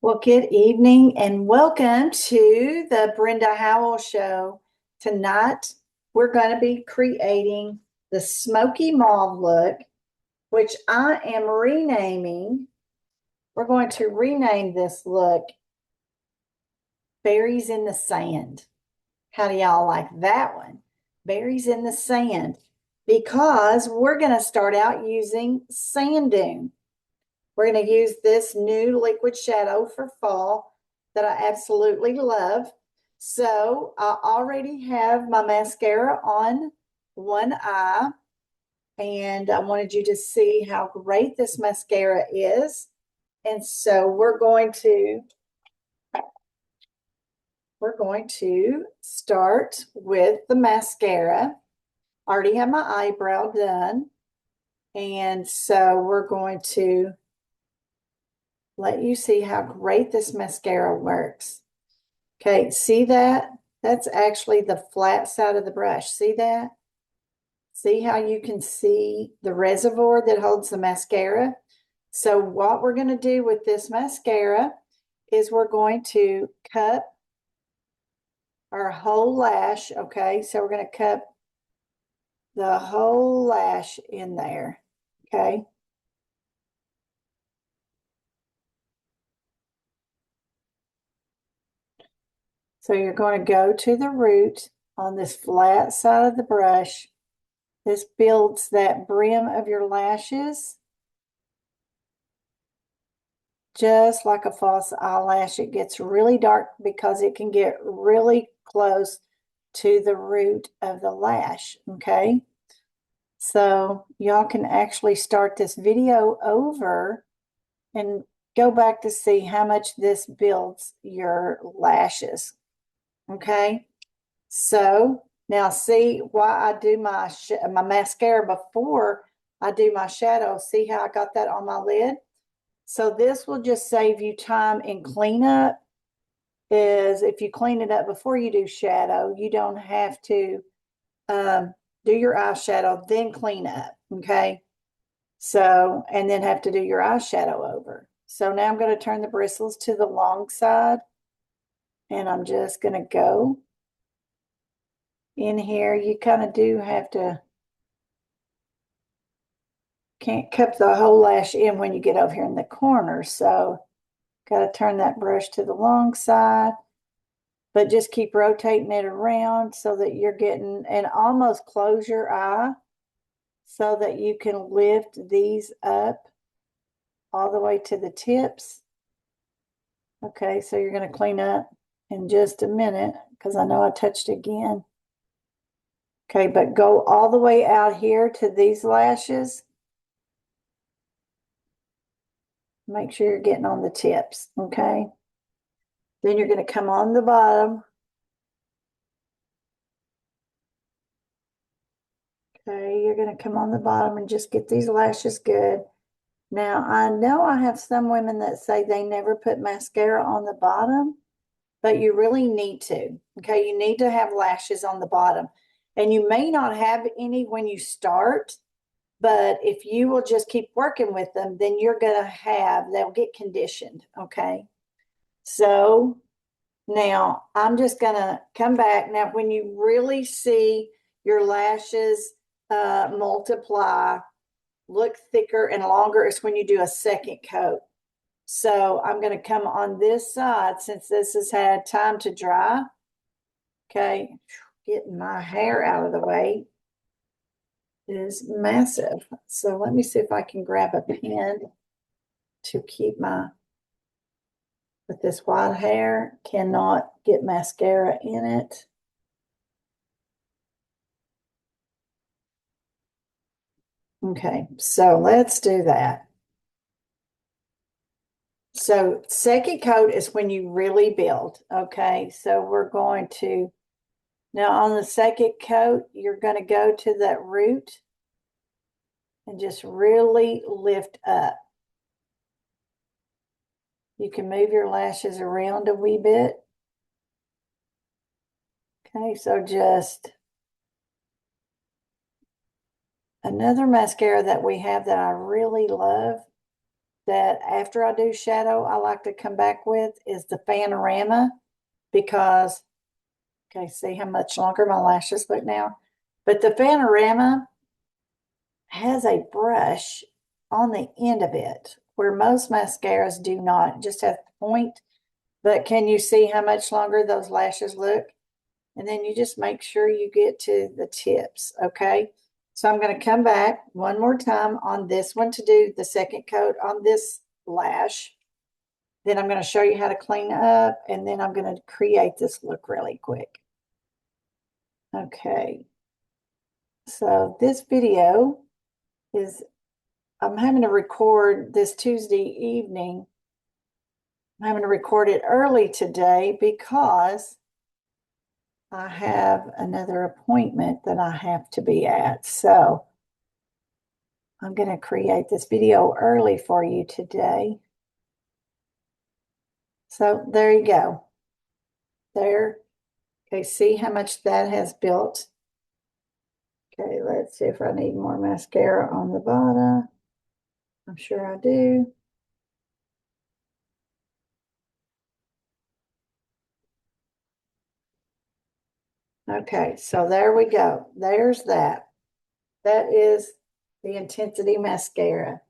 Well, good evening and welcome to the Brenda Howell Show. Tonight, we're going to be creating the smoky mauve look, which I am renaming. We're going to rename this look Berries in the Sand. How do y'all like that one? Berries in the Sand, because we're going to start out using sand dune. We're going to use this new liquid shadow for fall that I absolutely love. So I already have my mascara on one eye, and I wanted you to see how great this mascara is. And so we're going to start with the mascara. I already have my eyebrow done. And so we're going to let you see how great this mascara works. Okay, see that? That's actually the flat side of the brush. See that? See how you can see the reservoir that holds the mascara? So what we're going to do with this mascara is we're going to cut our whole lash, okay? So we're going to cut the whole lash in there, okay? So you're going to go to the root on this flat side of the brush. This builds that brim of your lashes. Just like a false eyelash, it gets really dark because it can get really close to the root of the lash, okay? So y'all can actually start this video over and go back to see how much this builds your lashes, okay? So now see why I do my mascara before I do my shadow. See how I got that on my lid? So this will just save you time in cleanup. Is if you clean it up before you do shadow, you don't have to do your eyeshadow, then clean up, okay? So, and then have to do your eyeshadow over. So now I'm going to turn the bristles to the long side, and I'm just going to go in here. You kind of do have to, can't cup the whole lash in when you get over here in the corner. So got to turn that brush to the long side, but just keep rotating it around so that you're getting, and almost close your eye so that you can lift these up all the way to the tips. Okay, so you're going to clean up in just a minute because I know I touched again. Okay, but go all the way out here to these lashes. Make sure you're getting on the tips, okay? Then you're going to come on the bottom. Okay, you're going to come on the bottom and just get these lashes good. Now, I know I have some women that say they never put mascara on the bottom, but you really need to, okay? You need to have lashes on the bottom. And you may not have any when you start, but if you will just keep working with them, then you're going to have, they'll get conditioned, okay? So now I'm just going to come back. Now, when you really see your lashes multiply, look thicker and longer, is when you do a second coat. So I'm going to come on this side since this has had time to dry. Okay, getting my hair out of the way is massive. So let me see if I can grab a pen to keep my, with this white hair, cannot get mascara in it. Okay, so let's do that. So second coat is when you really build, okay? So we're going to, now on the second coat, you're going to go to that root and just really lift up. You can move your lashes around a wee bit. Okay, so just another mascara that we have that I really love that after I do shadow, I like to come back with is the Panorama because, okay, see how much longer my lashes look now? But the Panorama has a brush on the end of it where most mascaras do not, just has the point. But can you see how much longer those lashes look? And then you just make sure you get to the tips, okay? So I'm going to come back one more time on this one to do the second coat on this lash. Then I'm going to show you how to clean up, and then I'm going to create this look really quick. Okay. So this video is, I'm having to record this Tuesday evening. I'm having to record it early today because I have another appointment that I have to be at. So I'm going to create this video early for you today. So there you go. There. Okay, see how much that has built. Okay, let's see if I need more mascara on the bottom. I'm sure I do. Okay, so there we go. There's that. That is the Intensity Mascara.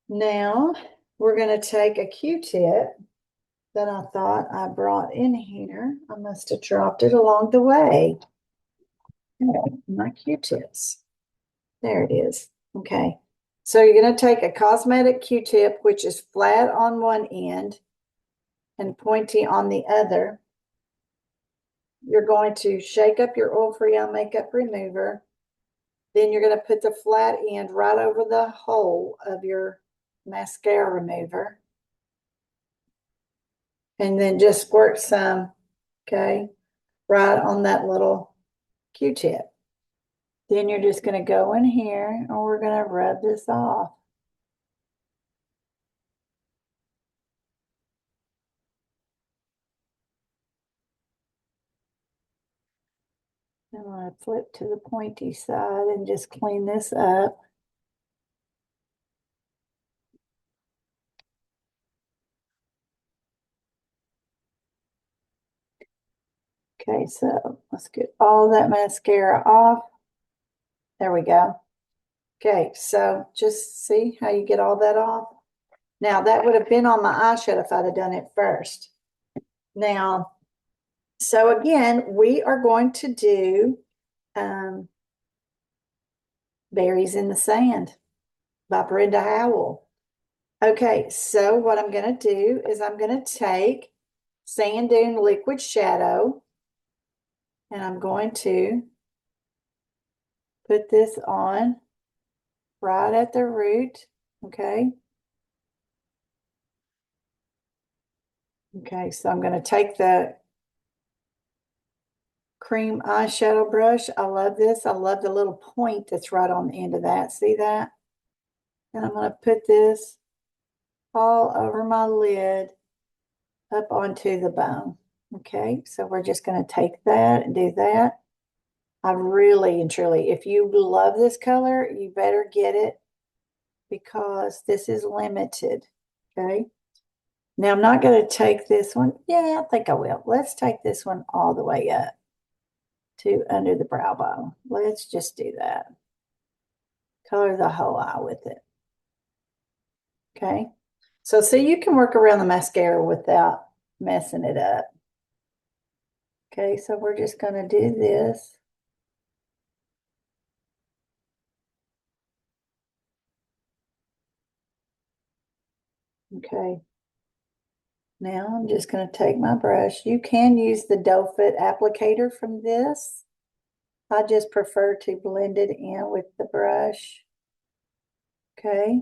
Now, we're going to take a Q-tip that I thought I brought in here. I must have dropped it along the way. Oh, my Q-tips. There it is. Okay. So you're going to take a cosmetic Q-tip, which is flat on one end and pointy on the other. You're going to shake up your oil-free eye makeup remover. Then you're going to put the flat end right over the hole of your mascara remover. And then just squirt some, okay, right on that little Q-tip. Then you're just going to go in here and we're going to rub this off. I'm going to flip to the pointy side and just clean this up. Okay, so let's get all that mascara off. There we go. Okay, so just see how you get all that off. Now, that would have been on my eyeshadow if I'd have done it first. Now, so again, we are going to do Berries in the Sand by Brenda Howell. Okay, so what I'm going to do is I'm going to take Sand Dune Liquid Shadow and I'm going to put this on right at the root, okay? Okay, so I'm going to take the cream eyeshadow brush. I love this. I love the little point that's right on the end of that. See that? And I'm going to put this all over my lid up onto the bone. Okay, so we're just going to take that and do that. I really and truly, if you love this color, you better get it because this is limited. Okay. Now I'm not going to take this one. Yeah, I think I will. Let's take this one all the way up to under the brow bone. Let's just do that. Color the whole eye with it. Okay. So see, you can work around the mascara without messing it up. Okay, so we're just going to do this. Okay. Now I'm just going to take my brush. You can use the doe foot applicator from this. I just prefer to blend it in with the brush. Okay.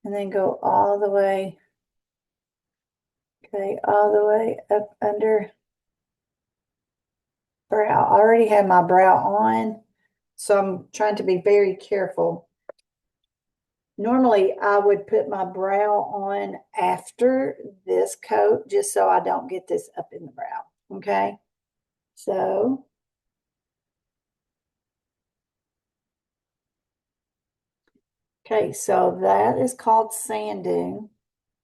And then go all the way. Okay, all the way up under brow. I already have my brow on, so I'm trying to be very careful. Normally, I would put my brow on after this coat just so I don't get this up in the brow. Okay. So Okay, so that is called sand dune.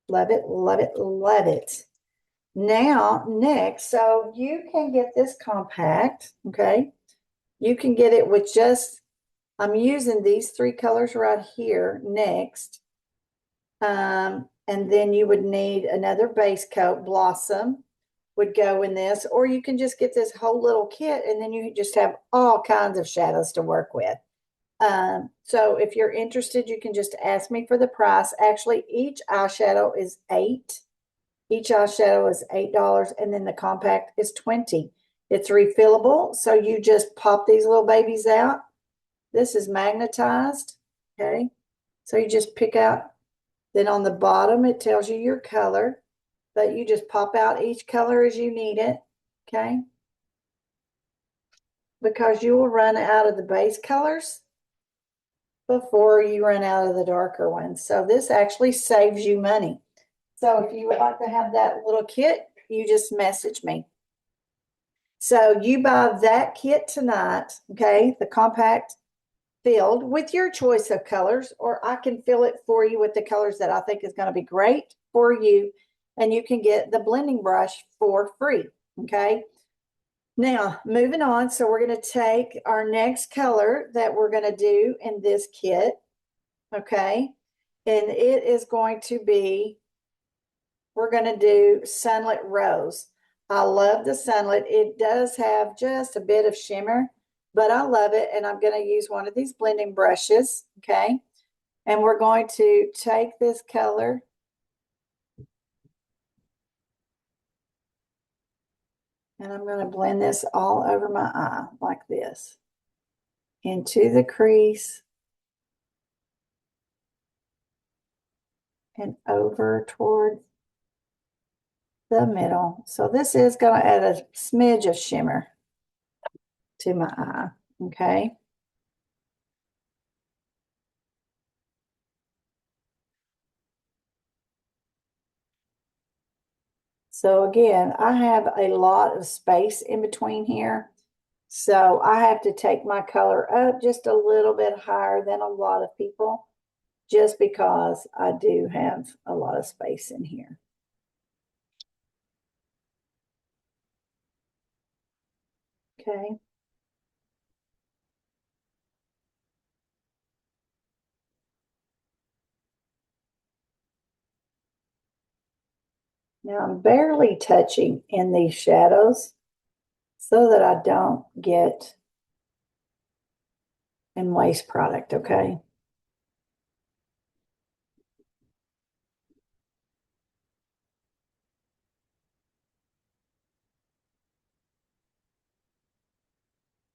Love it, love it, love it. Now, next, so you can get this compact, okay? You can get it with just, I'm using these three colors right here next. And then you would need another base coat. Blossom would go in this, or you can just get this whole little kit and then you just have all kinds of shadows to work with. So if you're interested, you can just ask me for the price. Actually, each eyeshadow is $8. Each eyeshadow is $8, and then the compact is $20. It's refillable, so you just pop these little babies out. This is magnetized, okay? So you just pick out, then on the bottom it tells you your color, but you just pop out each color as you need it, okay? Because you will run out of the base colors before you run out of the darker ones. So this actually saves you money. So if you would like to have that little kit, you just message me. So you buy that kit tonight, okay? The compact filled with your choice of colors, or I can fill it for you with the colors that I think is going to be great for you. And you can get the blending brush for free, okay? Now, moving on. So we're going to take our next color that we're going to do in this kit, okay? And it is going to be, we're going to do Sunlit Rose. I love the Sunlit. It does have just a bit of shimmer, but I love it. And I'm going to use one of these blending brushes, okay? And we're going to take this color and I'm going to blend this all over my eye like this. Into the crease and over toward the middle. So this is going to add a smidge of shimmer to my eye, okay? So again, I have a lot of space in between here. So I have to take my color up just a little bit higher than a lot of people, just because I do have a lot of space in here. Okay. Now I'm barely touching in these shadows so that I don't get and waste product, okay?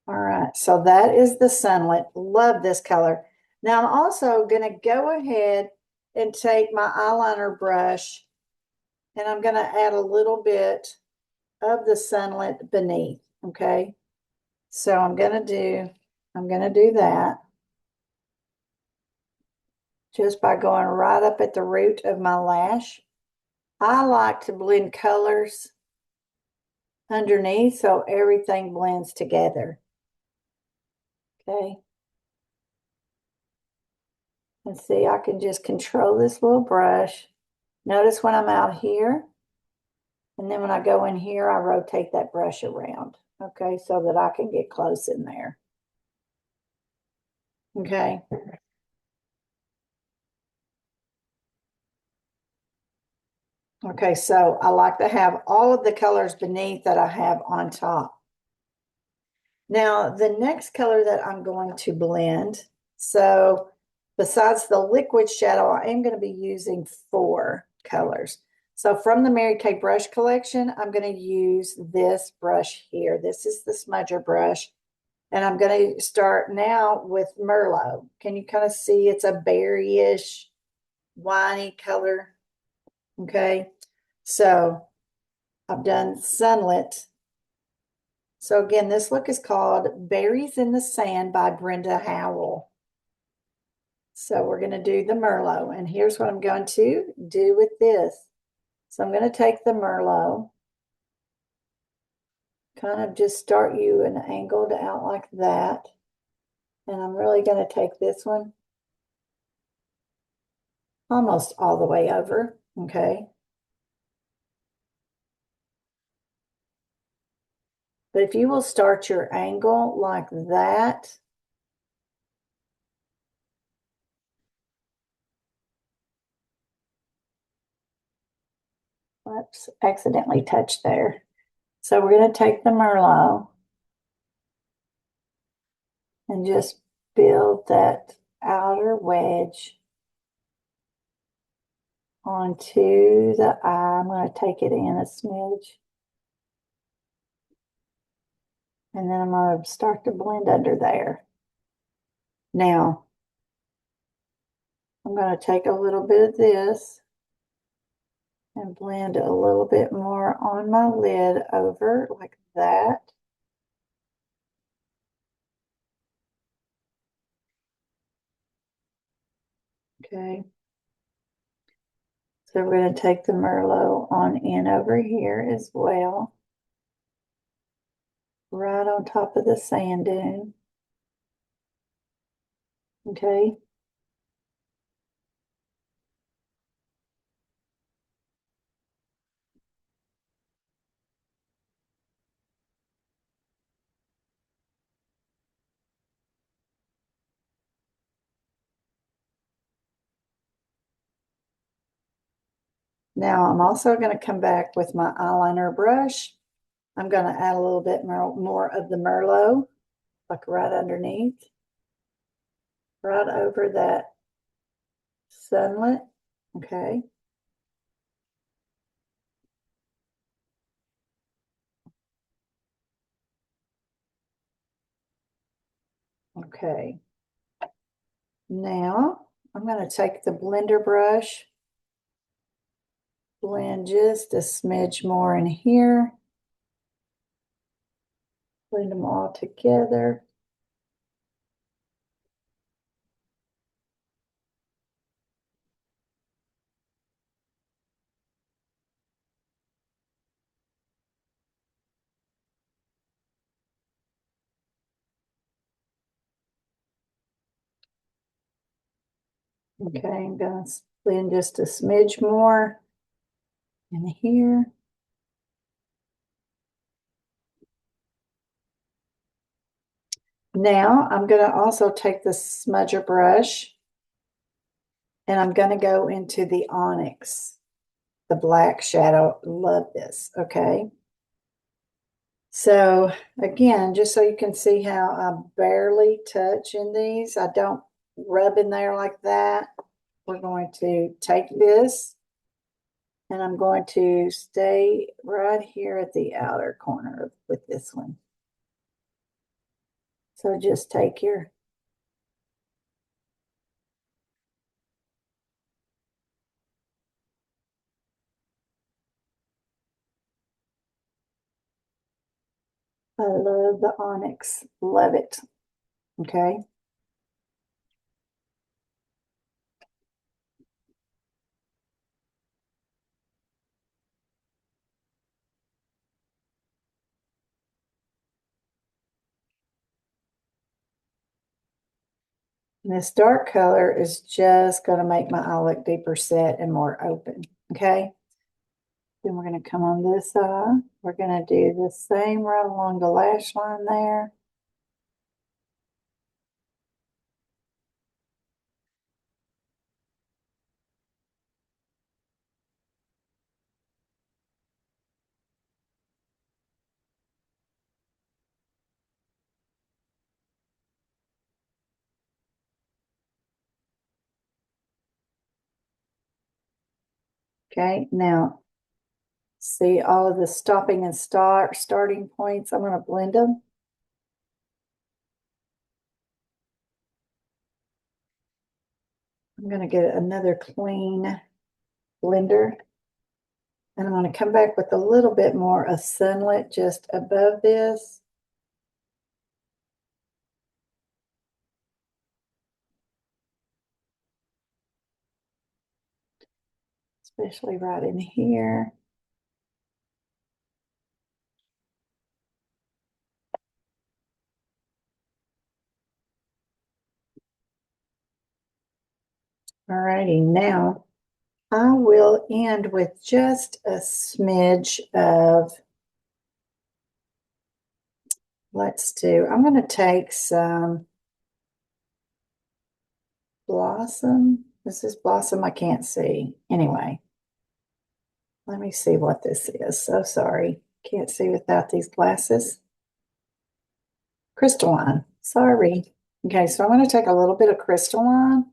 All right, so that is the Sunlit. Love this color. Now I'm also going to go ahead and take my eyeliner brush and I'm going to add a little bit of the Sunlit beneath, okay? So I'm going to do that just by going right up at the root of my lash. I like to blend colors underneath so everything blends together. Okay. And see, I can just control this little brush. Notice when I'm out here, and then when I go in here, I rotate that brush around, okay, so that I can get close in there. Okay. Okay, so I like to have all of the colors beneath that I have on top. Now, the next color that I'm going to blend, so besides the liquid shadow, I am going to be using 4 colors. So from the Mary Kay brush collection, I'm going to use this brush here. This is the smudger brush. And I'm going to start now with Merlot. Can you kind of see it's a berryish, winey color? Okay. So I've done Sunlit. So again, this look is called Berries in the Sand by Brenda Howell. So we're going to do the Merlot. And here's what I'm going to do with this. So I'm going to take the Merlot, kind of just start you an angled out like that. And I'm really going to take this one almost all the way over, okay? But if you will start your angle like that, whoops, accidentally touched there. So we're going to take the Merlot and just build that outer wedge onto the eye. I'm going to take it in a smidge. And then I'm going to start to blend under there. Now, I'm going to take a little bit of this and blend a little bit more on my lid over like that. Okay. So we're going to take the Merlot on in over here as well, right on top of the sand dune. Okay. Now I'm also going to come back with my eyeliner brush. I'm going to add a little bit more of the Merlot, like right underneath, right over that sunlet. Okay. Okay. Now I'm going to take the blender brush, blend just a smidge more in here, blend them all together. Okay, I'm going to blend just a smidge more in here. Now I'm going to also take the smudger brush and I'm going to go into the onyx, the black shadow. Love this. Okay. So again, just so you can see how I barely touch in these, I don't rub in there like that. We're going to take this and I'm going to stay right here at the outer corner with this one. So just take your I love the onyx. Love it. Okay. And this dark color is just going to make my eye look deeper set and more open. Okay. Then we're going to come on this side. We're going to do the same right along the lash line there. Okay. Now, see all of the stopping and starting points. I'm going to blend them. I'm going to get another clean blender. And I'm going to come back with a little bit more of sunlit just above this. Especially right in here. Alrighty, now I will end with just a smidge of, I'm going to take some Blossom. This is Blossom I can't see. Anyway, let me see what this is. So sorry. Can't see without these glasses. Crystalline. Sorry. Okay, so I'm going to take a little bit of crystalline.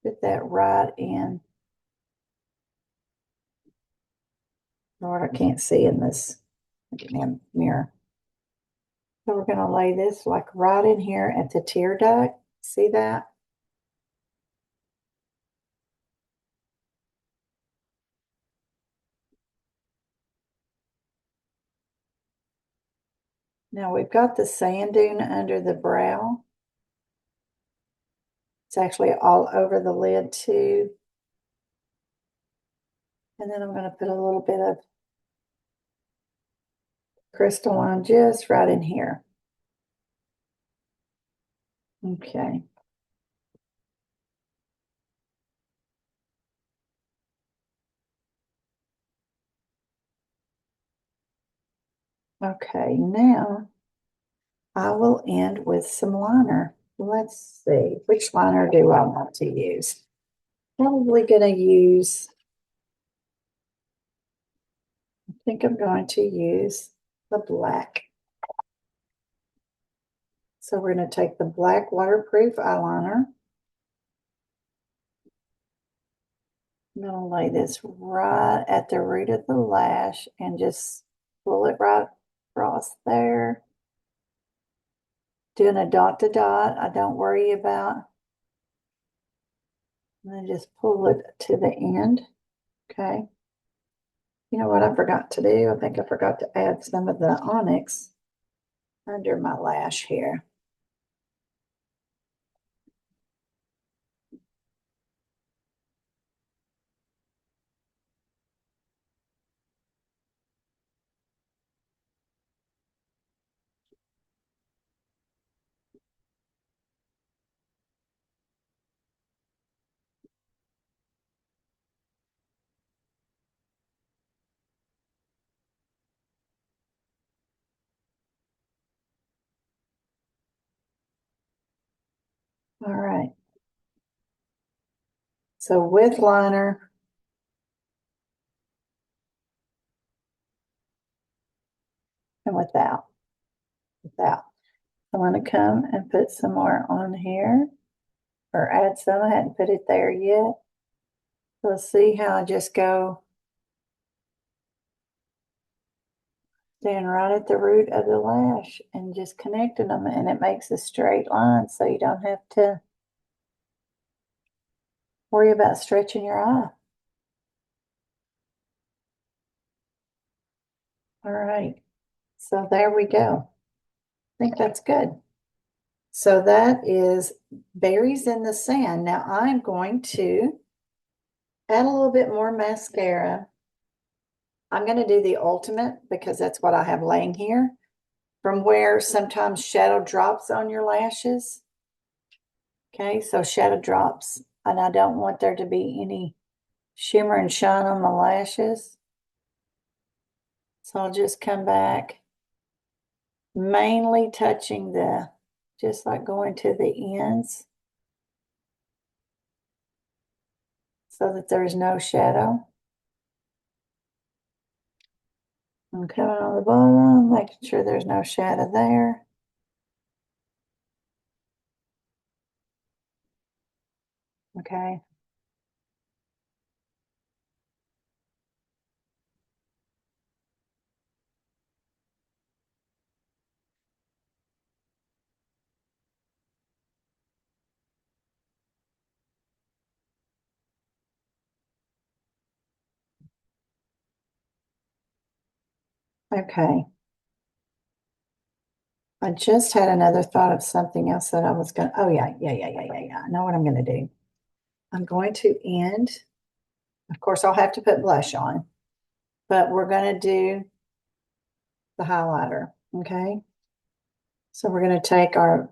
Put that right in. Lord, I can't see in this mirror. So we're going to lay this like right in here at the tear duct. See that? Now we've got the sand dune under the brow. It's actually all over the lid too. And then I'm going to put a little bit of crystalline just right in here. Okay. Okay, now I will end with some liner. Let's see, which liner do I want to use? Probably going to use, I think I'm going to use the black. So we're going to take the black waterproof eyeliner. I'm going to lay this right at the root of the lash and just pull it right across there. Doing a dot to dot, I don't worry about. And then just pull it to the end. Okay. You know what I forgot to do? I think I forgot to add some of the onyx under my lash here. All right. So with liner, and without. I want to come and put some more on here or add some. I hadn't put it there yet. So see how I just go stand right at the root of the lash and just connecting them, and it makes a straight line so you don't have to worry about stretching your eye. All right, so there we go. I think that's good. So that is Berries in the Sand. Now I'm going to add a little bit more mascara. I'm going to do the Ultimate because that's what I have laying here, from where sometimes shadow drops on your lashes. Okay, so shadow drops, and I don't want there to be any shimmer and shine on my lashes. So I'll just come back, mainly touching just like going to the ends so that there's no shadow. I'm coming on the bottom, making sure there's no shadow there. Okay. Okay. I just had another thought of something else that I was going to, oh yeah. I know what I'm going to do. I'm going to end, of course, I'll have to put blush on, but we're going to do the highlighter. Okay. So we're going to take our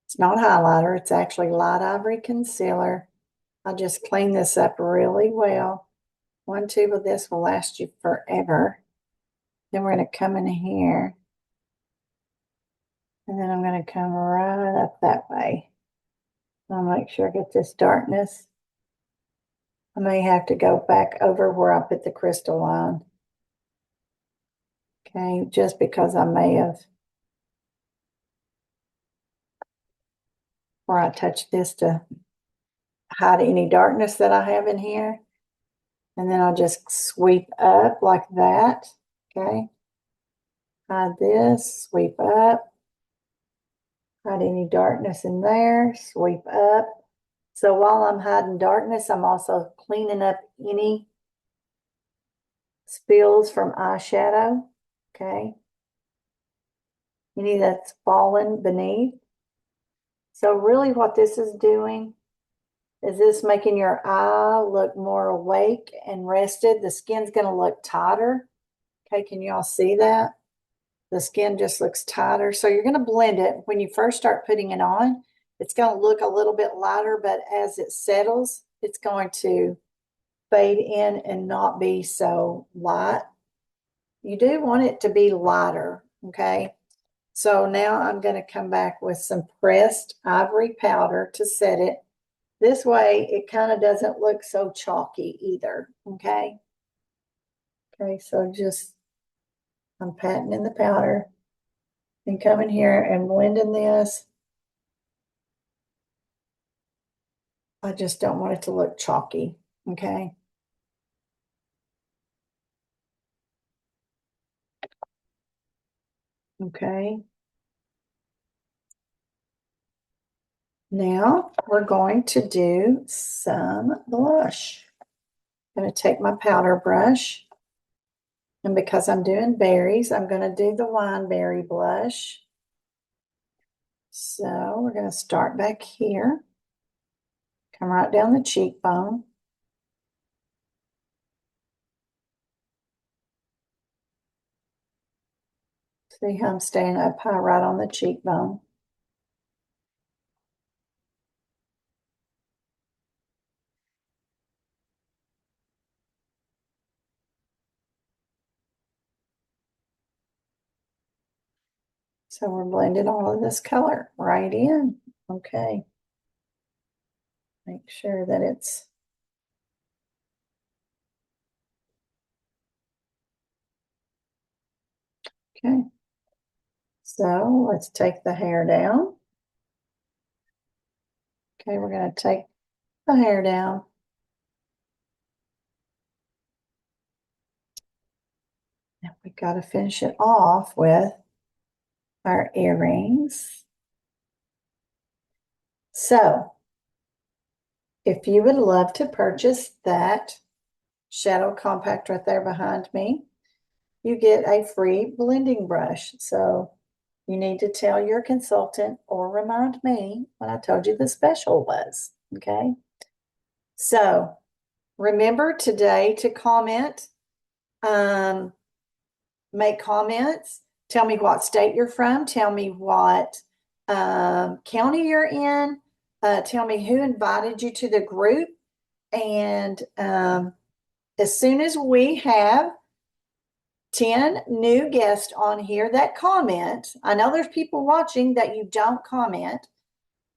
It's not highlighter, it's actually light ivory concealer. I'll just clean this up really well. One tube of this will last you forever. Then we're going to come in here. And then I'm going to come right up that way. I'll make sure I get this darkness. I may have to go back over where I put the crystal line. Okay, just because I may have, where I touch this to hide any darkness that I have in here. And then I'll just sweep up like that. Okay. Hide this, sweep up. Hide any darkness in there, sweep up. So while I'm hiding darkness, I'm also cleaning up any spills from eyeshadow. Okay. Any that's fallen beneath. So really what this is doing is this making your eye look more awake and rested. The skin's going to look tighter. Okay, can you all see that? The skin just looks tighter. So you're going to blend it. When you first start putting it on, it's going to look a little bit lighter, but as it settles, it's going to fade in and not be so light. You do want it to be lighter, okay? So now I'm going to come back with some pressed ivory powder to set it. This way, it kind of doesn't look so chalky either, okay? Okay, so just, I'm patting in the powder and coming here and blending this. I just don't want it to look chalky, okay? Okay. Now we're going to do some blush. I'm going to take my powder brush, and because I'm doing berries, I'm going to do the wine berry blush. So we're going to start back here, come right down the cheekbone. See how I'm staying up high right on the cheekbone. So we're blending all of this color right in. Okay. Make sure that it's okay. So let's take the hair down. Okay, we're going to take the hair down. Now we got to finish it off with our earrings. So if you would love to purchase that shadow compact right there behind me, you get a free blending brush. So you need to tell your consultant or remind me when I told you the special was, okay? So remember today to comment, make comments, tell me what state you're from, tell me what county you're in, tell me who invited you to the group, and as soon as we have 10 new guests on here that comment, I know there's people watching that you don't comment,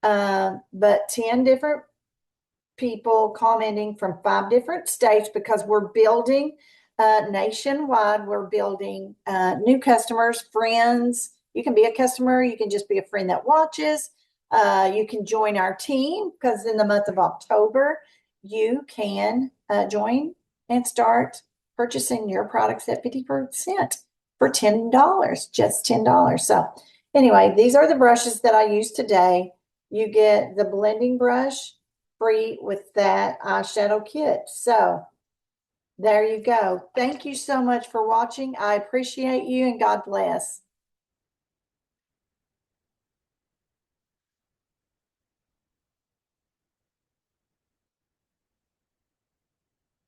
but 10 different people commenting from 5 different states, because we're building nationwide. We're building new customers, friends. You can be a customer. You can just be a friend that watches. You can join our team, because in the month of October, you can join and start purchasing your products at 50% for $10, just $10. So anyway, these are the brushes that I use today. You get the blending brush free with that eyeshadow kit. So there you go. Thank you so much for watching. I appreciate you, and God bless.